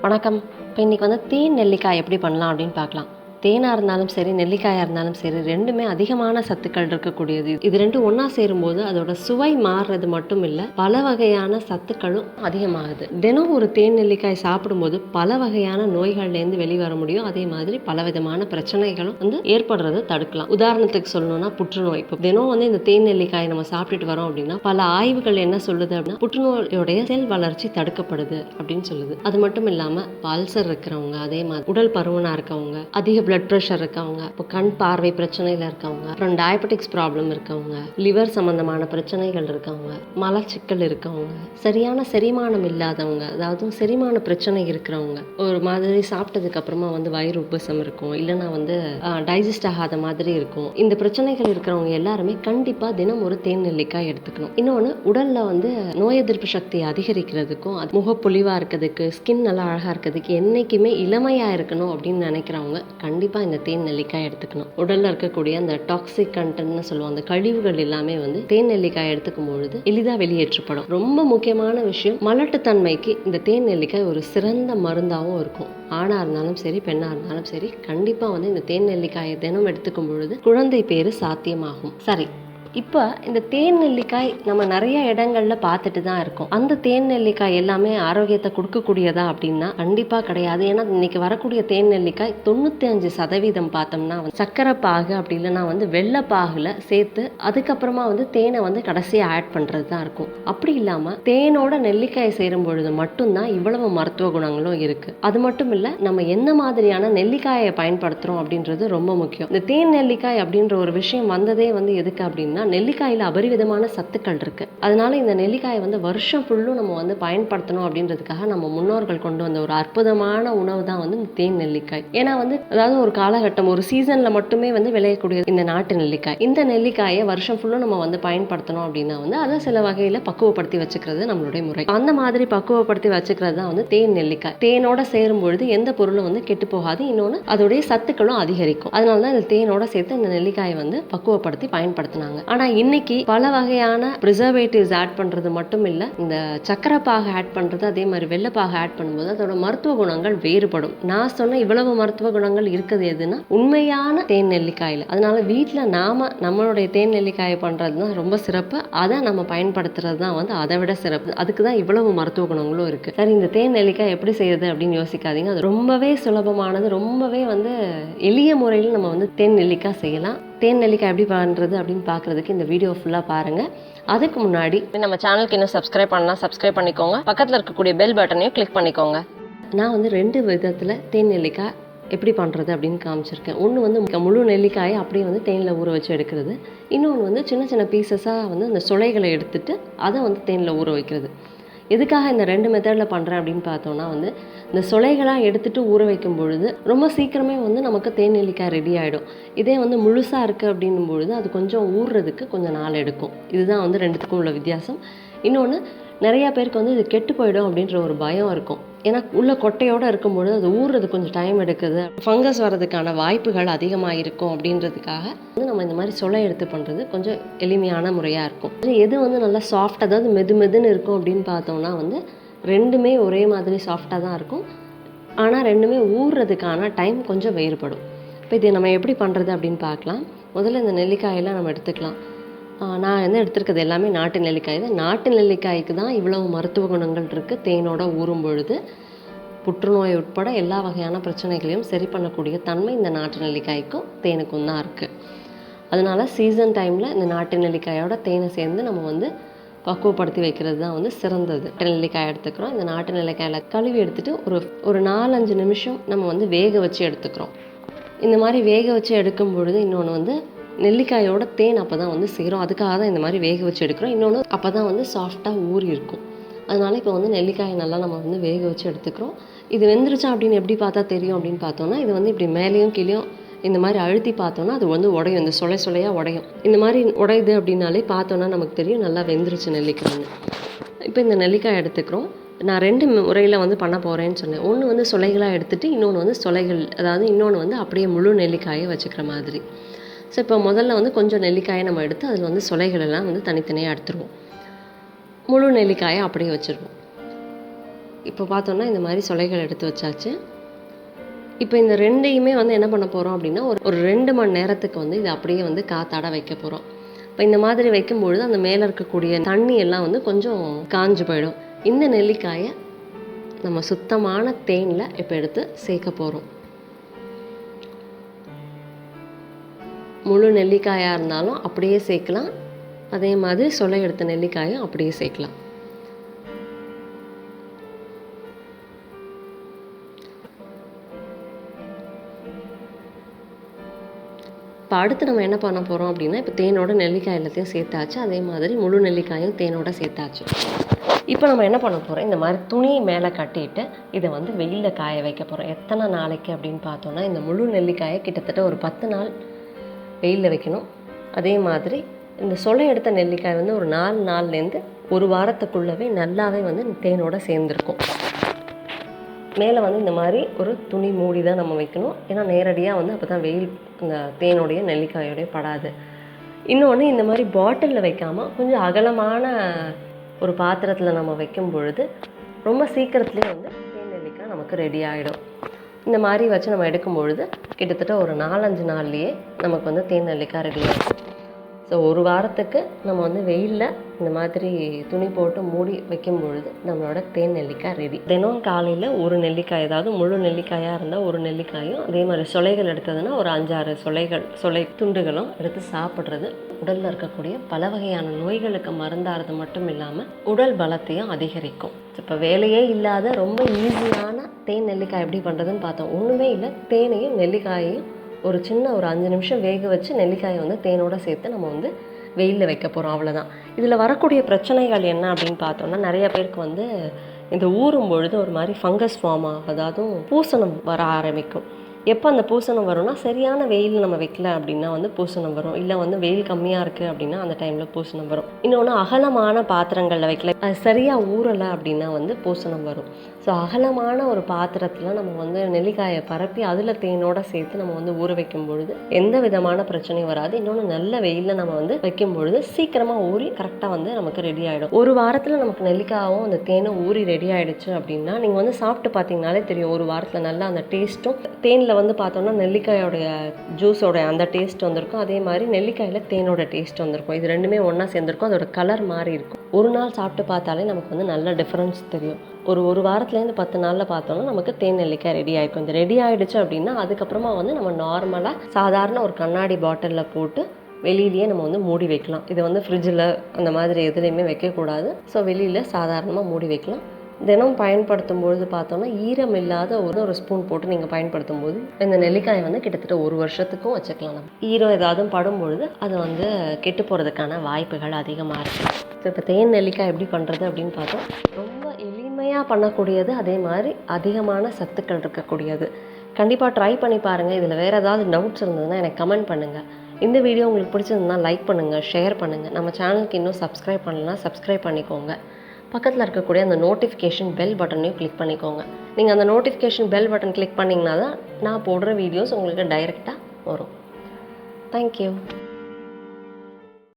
வணக்கம். இப்போ இன்றைக்கி வந்து தேன் நெல்லிக்காய் எப்படி பண்ணலாம் அப்படின்னு பார்க்கலாம். தேனாக இருந்தாலும் சரி, நெல்லிக்காயாக இருந்தாலும் சரி, ரெண்டுமே அதிகமான சத்துக்கள் இருக்கக்கூடியது. இது ரெண்டும் ஒன்றா சேரும்போது அதோட சுவை மாறுறது மட்டும் இல்லை, பல வகையான சத்துக்களும் அதிகமாகுது. தினம் ஒரு தேன் நெல்லிக்காய் சாப்பிடும்போது பல வகையான நோய்கள்லேருந்து வெளிவர முடியும். அதே மாதிரி பல விதமான பிரச்சனைகளும் வந்து ஏற்படுறதை தடுக்கலாம். உதாரணத்துக்கு சொல்லணும்னா புற்றுநோய். இப்போ தினம் வந்து இந்த தேன் நெல்லிக்காய் நம்ம சாப்பிட்டுட்டு வரோம் அப்படின்னா பல ஆய்வுகள் என்ன சொல்லுது அப்படின்னா புற்றுநோயோடைய செல் வளர்ச்சி தடுக்கப்படுது அப்படின்னு சொல்லுது. அது மட்டும் இல்லாமல் அல்சர் இருக்கிறவங்க, அதே மாதிரி உடல் பருமனாக இருக்கவங்க, அதிக பிளட் ப்ரெஷர் இருக்கவங்க, இப்போ கண் பார்வை பிரச்சனையில் இருக்கவங்க, அப்புறம் டயபெட்டிக்ஸ் ப்ராப்ளம் இருக்கவங்க, லிவர் சம்பந்தமான பிரச்சனைகள் இருக்கவங்க, மலச்சிக்கல் இருக்கவங்க, சரியான செரிமானம் இல்லாதவங்க, அதாவது செரிமான பிரச்சனை இருக்கிறவங்க, ஒரு மாதிரி சாப்பிட்டதுக்கு அப்புறமா வந்து வயிறு உபசம் இருக்கும், இல்லைன்னா வந்து டைஜஸ்ட் ஆகாத மாதிரி இருக்கும். இந்த பிரச்சனைகள் இருக்கிறவங்க எல்லாருமே கண்டிப்பாக தினம் ஒரு தேன் நெல்லிக்காய் எடுத்துக்கணும். இன்னொன்று, உடல்ல வந்து நோய் எதிர்ப்பு சக்தியை அதிகரிக்கிறதுக்கும் முகப்பொலிவாக இருக்கிறதுக்கு, ஸ்கின் நல்லா அழகாக இருக்கிறதுக்கு, என்னைக்குமே இளமையாக இருக்கணும் அப்படின்னு நினைக்கிறவங்க கண்டிப்பாக இந்த தேன் நெல்லிக்காய் எடுத்துக்கணும். உடலில் இருக்கக்கூடிய அந்த டாக்ஸிக் கண்டென்ட்னு சொல்லுவாங்க, அந்த கழிவுகள் எல்லாமே வந்து தேன் நெல்லிக்காய் எடுத்துக்கும் பொழுது எளிதாக வெளியேற்றப்படும். ரொம்ப முக்கியமான விஷயம், மலட்டுத்தன்மைக்கு இந்த தேன் நெல்லிக்காய் ஒரு சிறந்த மருந்தாகவும் இருக்கும். ஆணாக இருந்தாலும் சரி, பெண்ணாக இருந்தாலும் சரி, கண்டிப்பாக வந்து இந்த தேன் நெல்லிக்காயை தினம் எடுத்துக்கும் பொழுது குழந்தை பேரு சாத்தியமாகும். சரி, இப்போ இந்த தேன் நெல்லிக்காய் நம்ம நிறைய இடங்கள்ல பார்த்துட்டு தான் இருக்கோம். அந்த தேன் நெல்லிக்காய் எல்லாமே ஆரோக்கியத்தை கொடுக்கக்கூடியதா அப்படின்னா கண்டிப்பாக கிடையாது. ஏன்னா இன்னைக்கு வரக்கூடிய தேன் நெல்லிக்காய் 95% பார்த்தோம்னா வந்து சக்கரை பாகு அப்படி இல்லைன்னா வந்து வெள்ளைப்பாகுல சேர்த்து அதுக்கப்புறமா வந்து தேனை வந்து கடைசியாக ஆட் பண்ணுறது தான் இருக்கும். அப்படி இல்லாமல் தேனோட நெல்லிக்காயை சேரும் பொழுது மட்டும்தான் இவ்வளவு மருத்துவ குணங்களும் இருக்கு. அது மட்டும் இல்லை, நம்ம எந்த மாதிரியான நெல்லிக்காயை பயன்படுத்துகிறோம் அப்படின்றது ரொம்ப முக்கியம். இந்த தேன் நெல்லிக்காய் அப்படின்ற ஒரு விஷயம் வந்ததே வந்து எதுக்கு அப்படின்னா, நெல்லிக்காயில் அபரிவிதமான சத்துக்கள் இருக்கு. அதனால இந்த நெல்லிக்காயை வந்து வருஷம் ஃபுல்லும் நம்ம வந்து பயன்படுத்தணும் அப்படின்றதுக்காக நம்ம முன்னோர்கள் கொண்டு வந்த ஒரு அற்புதமான உணவு தான் வந்து இந்த தேன் நெல்லிக்காய். ஏன்னா வந்து அதாவது ஒரு காலகட்டம், ஒரு சீசன்ல மட்டுமே வந்து விளையக்கூடிய இந்த நாட்டு நெல்லிக்காய், இந்த நெல்லிக்காயை வருஷம் ஃபுல்லும் நம்ம வந்து பயன்படுத்தணும் அப்படின்னா வந்து அதை சில வகையில பக்குவப்படுத்தி வச்சுக்கிறது நம்மளுடைய முறை. அந்த மாதிரி பக்குவப்படுத்தி வச்சுக்கிறது தான் வந்து தேன் நெல்லிக்காய். தேனோட சேரும் பொழுது எந்த பொருளும் வந்து கெட்டு போகாது. இன்னொன்று, அதோடைய சத்துக்களும் அதிகரிக்கும். அதனாலதான் இந்த தேனோட சேர்த்து இந்த நெல்லிக்காயை வந்து பக்குவப்படுத்தி பயன்படுத்தினாங்க. ஆனால் இன்னைக்கு பல வகையான ப்ரிசர்வேட்டிவ்ஸ் ஆட் பண்ணுறது மட்டும் இல்லை, இந்த சக்கரை பாகு ஆட் பண்ணுறது, அதே மாதிரி வெள்ளைப்பாகு ஆட் பண்ணும்போது அதோட மருத்துவ குணங்கள் வேறுபடும். நான் சொன்ன இவ்வளவு மருத்துவ குணங்கள் இருக்குது எதுனா உண்மையான தேன் நெல்லிக்காயில். அதனால வீட்டில் நம்மளுடைய தேன் நெல்லிக்காயை பண்ணுறது தான் ரொம்ப சிறப்பு. அதை நம்ம பயன்படுத்துறது தான் வந்து அதை விட சிறப்பு. அதுக்கு தான் இவ்வளவு மருத்துவ குணங்களும் இருக்குது. சரி, இந்த தேன் நெல்லிக்காய் எப்படி செய்யுது அப்படின்னு யோசிக்காதீங்க. அது ரொம்பவே சுலபமானது, ரொம்பவே வந்து எளிய முறையில் நம்ம வந்து தேன் நெல்லிக்காய் செய்யலாம். தேன் நெல்லிக்காய் எப்படி பண்ணுறது அப்படின்னு பார்க்குறதுக்கு இந்த வீடியோ ஃபுல்லாக பாருங்கள். அதுக்கு முன்னாடி நம்ம சேனலுக்கு இன்னும் சப்ஸ்கிரைப் பண்ணலாம், சப்ஸ்கிரைப் பண்ணிக்கோங்க. பக்கத்தில் இருக்கக்கூடிய பெல் பட்டனையும் கிளிக் பண்ணிக்கோங்க. நான் வந்து 2 விதத்தில் தேன் நெல்லிக்காய் எப்படி பண்ணுறது அப்படின்னு காமிச்சிருக்கேன். ஒன்று வந்து முழு நெல்லிக்காயை அப்படியே வந்து தேனில் ஊற வச்சு எடுக்கிறது. இன்னொன்று வந்து சின்ன சின்ன பீசஸாக வந்து அந்த சுளைகளை எடுத்துட்டு அதை வந்து தேனில் ஊற வைக்கிறது. எதுக்காக இந்த 2 மெத்தடில் பண்ணுறேன் அப்படின்னு பார்த்தோன்னா வந்து இந்த சுளைகளாக எடுத்துகிட்டு ஊற வைக்கும் பொழுது ரொம்ப சீக்கிரமே வந்து நமக்கு தேன் நெல்லிக்காய் ரெடி ஆகிடும். இதே வந்து முழுசாக இருக்குது அப்படின்னும் பொழுது அது கொஞ்சம் ஊறுறதுக்கு கொஞ்சம் நாள் எடுக்கும். இதுதான் வந்து 2த்துக்கும் உள்ள வித்தியாசம். இன்னொன்று, நிறையா பேருக்கு வந்து இது கெட்டு போயிடும் அப்படின்ற ஒரு பயம் இருக்கும். ஏன்னா உள்ள கொட்டையோடு இருக்கும்பொழுது அது ஊறுறது கொஞ்சம் டைம் எடுக்குது, ஃபங்கஸ் வர்றதுக்கான வாய்ப்புகள் அதிகமாக இருக்கும் அப்படின்றதுக்காக வந்து நம்ம இந்த மாதிரி சொலை எடுத்து பண்ணுறது கொஞ்சம் எளிமையான முறையாக இருக்கும். எது வந்து நல்லா சாஃப்ட், அதாவது மெதுன்னு இருக்கும் அப்படின்னு பார்த்தோம்னா வந்து ரெண்டுமே ஒரே மாதிரி சாஃப்டாக தான் இருக்கும். ஆனால் ரெண்டுமே ஊறுறதுக்கான டைம் கொஞ்சம் வேறுபடும். இப்போ இதை நம்ம எப்படி பண்ணுறது அப்படின்னு பார்க்கலாம். முதல்ல இந்த நெல்லிக்காயெல்லாம் நம்ம எடுத்துக்கலாம். நான் வந்து எடுத்துருக்கிறது எல்லாமே நாட்டு நெல்லிக்காய் தான். நாட்டு நெல்லிக்காய்க்கு தான் இவ்வளவு மருத்துவ குணங்கள் இருக்குது. தேனோட ஊறும் பொழுது புற்றுநோய் உட்பட எல்லா வகையான பிரச்சனைகளையும் சரி பண்ணக்கூடிய தன்மை இந்த நாட்டு நெல்லிக்காய்க்கும் தேனுக்கும் தான் இருக்குது. அதனால சீசன் டைமில் இந்த நாட்டு நெல்லிக்காயோட தேனை சேர்ந்து நம்ம வந்து பக்குவப்படுத்தி வைக்கிறது தான் வந்து சிறந்தது. நாட்டு நெல்லிக்காய் எடுத்துக்கிறோம். இந்த நாட்டு நெல்லிக்காயில் கழுவி எடுத்துகிட்டு ஒரு 4-5 நிமிஷம் நம்ம வந்து வேக வச்சு எடுத்துக்கிறோம். இந்த மாதிரி வேக வச்சு எடுக்கும் பொழுது இன்னொன்று வந்து நெல்லிக்காயோட தேன் அப்போ தான் வந்து சேரும். அதுக்காக தான் இந்த மாதிரி வேக வச்சு எடுக்கிறோம். இன்னொன்று, அப்போ தான் வந்து சாஃப்டாக ஊறி இருக்கும். அதனால இப்போ வந்து நெல்லிக்காயை நல்லா நம்ம வந்து வேக வச்சு எடுத்துக்கிறோம். இது வெந்துருச்சா அப்படின்னு எப்படி பார்த்தா தெரியும் அப்படின்னு பார்த்தோன்னா, இது வந்து இப்படி மேலேயும் கீழேயும் இந்த மாதிரி அழுத்தி பார்த்தோன்னா அது வந்து உடையும், இந்த சுளையாக உடையும். இந்த மாதிரி உடையுது அப்படின்னாலே பார்த்தோன்னா நமக்கு தெரியும் நல்லா வெந்துருச்சு நெல்லிக்காய்னு. இப்போ இந்த நெல்லிக்காய் எடுத்துக்கிறோம். நான் 2 முறையில் வந்து பண்ண போகிறேன்னு சொன்னேன். ஒன்று வந்து சுளைகளாக எடுத்துகிட்டு, இன்னொன்று வந்து சுளைகள், அதாவது இன்னொன்று வந்து அப்படியே முழு நெல்லிக்காயை வச்சுக்கிற மாதிரி. ஸோ இப்போ முதல்ல வந்து கொஞ்சம் நெல்லிக்காயை நம்ம எடுத்து அதில் வந்து சுளைகள் எல்லாம் வந்து தனித்தனியாக எடுத்துருவோம். முழு நெல்லிக்காயை அப்படியே வச்சுருவோம். இப்போ பார்த்தோன்னா இந்த மாதிரி சொலைகள் எடுத்து வச்சாச்சு. இப்போ இந்த ரெண்டையுமே வந்து என்ன பண்ண போகிறோம் அப்படின்னா ஒரு 2 மணி நேரத்துக்கு வந்து இதை அப்படியே வந்து காத்தாட வைக்க போகிறோம். இப்போ இந்த மாதிரி வைக்கும்பொழுது அந்த மேலே இருக்கக்கூடிய தண்ணி எல்லாம் வந்து கொஞ்சம் காஞ்சு போயிடும். இந்த நெல்லிக்காயை நம்ம சுத்தமான தேனில் இப்போ எடுத்து சேர்க்க போகிறோம். முழு நெல்லிக்காயாக இருந்தாலும் அப்படியே சேர்க்கலாம், அதே மாதிரி சொலை எடுத்த நெல்லிக்காயும் அப்படியே சேர்க்கலாம். இப்போ அடுத்து நம்ம என்ன பண்ண போகிறோம் அப்படின்னா, இப்போ தேனோட நெல்லிக்காய் எல்லாத்தையும் சேர்த்தாச்சு, அதே மாதிரி முழு நெல்லிக்காயும் தேனோட சேர்த்தாச்சு. இப்போ நம்ம என்ன பண்ண போகிறோம், இந்த மாதிரி துணி மேலே கட்டிட்டு இதை வந்து வெயிலில் காய வைக்க போகிறோம். எத்தனை நாளைக்கு அப்படின்னு பார்த்தோன்னா, இந்த முழு நெல்லிக்காயை கிட்டத்தட்ட ஒரு 10 நாள் வெயிலில் வைக்கணும். அதே மாதிரி இந்த சொலை எடுத்த நெல்லிக்காய் வந்து ஒரு 4 நாள்லேருந்து 1 வாரத்துக்குள்ளவே நல்லாவே வந்து தேனோட சேர்ந்துருக்கும். மேலே வந்து இந்த மாதிரி ஒரு துணி மூடி தான் நம்ம வைக்கணும். ஏன்னா நேரடியாக வந்து அப்போ தான் வெயில் இந்த தேனோடைய நெல்லிக்காயோடைய படாது. இன்னொன்று, இந்த மாதிரி பாட்டிலில் வைக்காமல் கொஞ்சம் அகலமான ஒரு பாத்திரத்தில் நம்ம வைக்கும் பொழுது ரொம்ப சீக்கிரத்துலேயே வந்து தேன் நெல்லிக்காய் நமக்கு ரெடி ஆகிடும். இந்த மாதிரி வச்சு நம்ம எடுக்கும் பொழுது கிட்டத்தட்ட ஒரு 4-5 நாள்லேயே நமக்கு வந்து தேன் நெல்லிக்காய் ரெடி ஆகிடும். ஸோ 1 வாரத்துக்கு நம்ம வந்து வெயிலில் இந்த மாதிரி துணி போட்டு மூடி வைக்கும் பொழுது நம்மளோட தேன் நெல்லிக்காய் ரெடி. தினம் காலையில் ஒரு நெல்லிக்காய், ஏதாவது முழு நெல்லிக்காயாக இருந்தால் ஒரு நெல்லிக்காயும், அதே மாதிரி சொலைகள் எடுத்ததுன்னா ஒரு 5-6 சொலை துண்டுகளும் எடுத்து சாப்பிட்றது உடலில் இருக்கக்கூடிய பல வகையான நோய்களுக்கு மருந்தாகிறது மட்டும் இல்லாமல் உடல் பலத்தையும் அதிகரிக்கும். இப்போ வேலையே இல்லாத ரொம்ப ஈஸியான தேன் நெல்லிக்காய் எப்படி பண்ணுறதுன்னு பார்த்தோம். ஒன்றுமே இல்லை, தேனையும் நெல்லிக்காயையும் ஒரு 5 நிமிஷம் வேக வச்சு நெல்லிக்காயை வந்து தேனோட சேர்த்து நம்ம வந்து வெயிலில் வைக்க போகிறோம், அவ்வளோதான். இதில் வரக்கூடிய பிரச்சனைகள் என்ன அப்படின்னு பார்த்தோம்னா, நிறைய பேருக்கு வந்து இந்த ஊறும் பொழுது ஒரு மாதிரி ஃபங்கஸ் ஃபார்ம் ஆகும், அதாவது பூசணம் வர ஆரம்பிக்கும். எப்போ அந்த பூசணம் வரும்னா, சரியான வெயில் நம்ம வைக்கல அப்படின்னா வந்து பூசணம் வரும். இல்லை வந்து வெயில் கம்மியாக இருக்குது அப்படின்னா அந்த டைமில் பூசணம் வரும். இன்னொன்று, அகலமான பாத்திரங்களில் வைக்கல, அது சரியாக ஊறலை அப்படின்னா வந்து பூசணம் வரும். ஸோ அகலமான ஒரு பாத்திரத்தில் நம்ம வந்து நெல்லிக்காயை பரப்பி அதில் தேனோட சேர்த்து நம்ம வந்து ஊற வைக்கும் பொழுது எந்த விதமான பிரச்சனையும் வராது. இன்னொன்று, நல்ல வெயிலில் நம்ம வந்து வைக்கும் பொழுது சீக்கிரமாக ஊறி கரெக்டாக வந்து நமக்கு ரெடி ஆகிடும். 1 வாரத்தில் நமக்கு நெல்லிக்காயும் அந்த தேனும் ஊறி ரெடி ஆகிடுச்சு அப்படின்னா நீங்கள் வந்து சாப்பிட்டு பார்த்தீங்கனாலே தெரியும். 1 வாரத்தில் நல்லா அந்த டேஸ்ட்டும், தேனில் வந்து பார்த்தோம்னா நெல்லிக்காயோடைய ஜூஸோட அந்த டேஸ்ட் வந்திருக்கும், அதே மாதிரி நெல்லிக்காயில் தேனோட டேஸ்ட் வந்திருக்கும். இது ரெண்டுமே ஒன்றா சேர்ந்துருக்கும், அதோட கலர் மாறி இருக்கும். ஒரு நாள் சாப்பிட்டு பார்த்தாலே நமக்கு வந்து நல்ல டிஃப்ரென்ஸ் தெரியும். ஒரு வாரத்துலேருந்து 10 நாளில் பார்த்தோம்னா நமக்கு தேன் நெல்லிக்காய் ரெடி ஆகிருக்கும். இந்த ரெடி ஆகிடுச்சு அப்படின்னா அதுக்கப்புறமா வந்து நம்ம நார்மலாக சாதாரண ஒரு கண்ணாடி பாட்டிலில் போட்டு வெளியிலேயே நம்ம வந்து மூடி வைக்கலாம். இதை வந்து ஃப்ரிட்ஜில் அந்த மாதிரி எதுலேயுமே வைக்கக்கூடாது. ஸோ வெளியில் சாதாரணமாக மூடி வைக்கலாம். தினம் பயன்படுத்தும் பொழுது பார்த்தோன்னா ஈரம் இல்லாத ஒரு ஸ்பூன் போட்டு நீங்கள் பயன்படுத்தும் போது இந்த நெல்லிக்காயை வந்து கிட்டத்தட்ட 1 வருஷத்துக்கும் வச்சுக்கலாம். நம்ம ஈரம் ஏதாவது படும் பொழுது அது வந்து கெட்டு போகிறதுக்கான வாய்ப்புகள் அதிகமாக இருக்குது. ஸோ இப்போ தேன் நெல்லிக்காய் எப்படி பண்ணுறது அப்படின்னு பார்த்தோம். ரொம்ப எளிமையாக பண்ணக்கூடியது, அதே மாதிரி அதிகமான சத்துக்கள் இருக்கக்கூடியது. கண்டிப்பாக ட்ரை பண்ணி பாருங்கள். இதில் வேறு ஏதாவது டவுட்ஸ் இருந்ததுன்னா எனக்கு கமெண்ட் பண்ணுங்கள். இந்த வீடியோ உங்களுக்கு பிடிச்சிருந்ததுன்னா லைக் பண்ணுங்கள், ஷேர் பண்ணுங்கள். நம்ம சேனலுக்கு இன்னும் சப்ஸ்கிரைப் பண்ணலன்னா சப்ஸ்கிரைப் பண்ணிக்கோங்க. பக்கத்தில் இருக்கக்கூடிய அந்த நோட்டிஃபிகேஷன் பெல் பட்டனையும் கிளிக் பண்ணிக்கோங்க. நீங்கள் அந்த நோட்டிஃபிகேஷன் பெல் பட்டன் கிளிக் பண்ணிங்கன்னா தான் நான் போடுற வீடியோஸ் உங்களுக்கு டைரெக்டாக வரும். தேங்க்யூ.